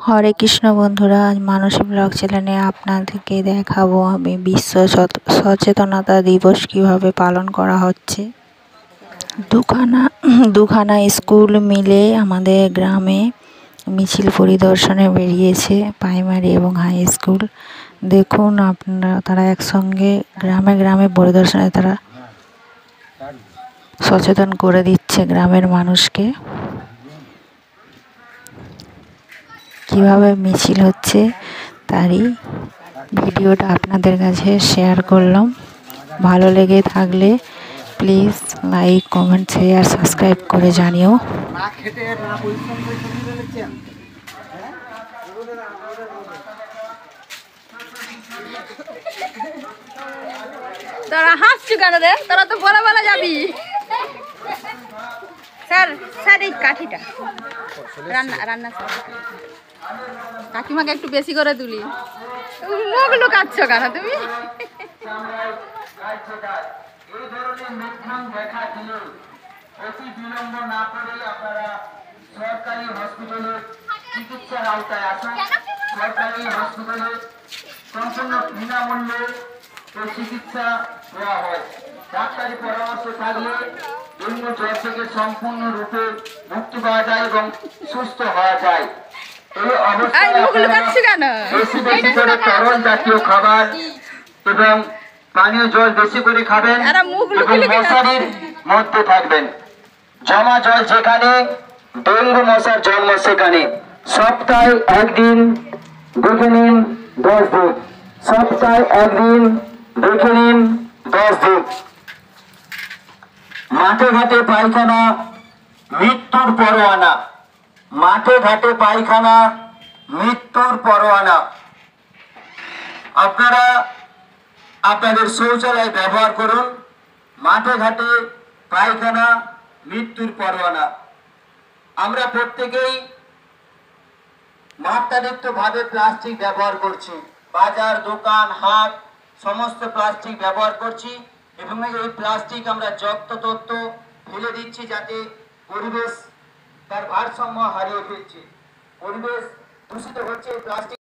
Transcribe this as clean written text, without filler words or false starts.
হরে কৃষ্ণ বন্ধুরা, আজ মানসী ব্লগ চ্যানেলে আপনাদেরকে দেখাবো আমি বিশ্ব সচেতনতা দিবস কিভাবে পালন করা হচ্ছে। দুখানা স্কুল মিলে আমাদের গ্রামে মিছিল পরিদর্শনে বেরিয়েছে, প্রাইমারি এবং হাই স্কুল। দেখুন আপনারা, তারা একসঙ্গে গ্রামে গ্রামে পরিদর্শনে তারা সচেতন করে দিচ্ছে গ্রামের মানুষকে। কিভাবে মিছিল হচ্ছে তারই ভিডিওটা আপনাদের কাছে শেয়ার করলাম। ভালো লেগে থাকলে please like, comment, share, subscribe করে জানিও। তোরা হাসছি কেন রে? তোরা তো বড়বেলা যাবি। স্যার স্যার এই কাঠিটা রান্না কাকিমাকে একটু বেশি করে তুলি। মুখ লুকাচ্ছ কেন তুমি? সরকারি হসপিটালে চিকিৎসার আওতায় আসুন। সরকারি হসপিটালে সম্পূর্ণ বিনামূল্যে চিকিৎসা দেওয়া হয়। ডাক্তারি পরামর্শ থাকলে ডেঙ্গু জ্বর থেকে সম্পূর্ণরূপে মুক্তি পাওয়া যায় এবং সুস্থ হওয়া যায়। এই অবস্থায় বেশি বেশি করে তরল জাতীয় খাবার এবং পানীয় জল বেশি করে খাবেন এবং মশারির মধ্যে থাকবেন। জমা জল যেখানে ডেঙ্গু মশার জন্ম সেখানে। সপ্তাহে একদিন দেখে নিন 10 দিন। সপ্তাহে একদিন দেখে নিন 10 দিন। মাঠে ঘাটে পায়খানা মৃত্যুর পরোয়ানা। মাঠে ঘাটে পায়খানা মৃত্যুর পরোয়ানা। আপনারা আপনাদের শৌচালয় ব্যবহার করুন। মাঠে ঘাটে পায়খানা মৃত্যুর পরোয়ানা। আমরা প্রত্যেকেই মাত্রাতিরিক্তভাবে প্লাস্টিক ব্যবহার করছি। বাজার, দোকান, হাট সমস্ত প্লাস্টিক ব্যবহার করছি এবং এই প্লাস্টিক আমরা যত্রতত্র ফেলে দিচ্ছি, যাতে পরিবেশ তার ভারসাম্য হারিয়ে ফেলছে। পরিবেশ দূষিত হচ্ছে প্লাস্টিক।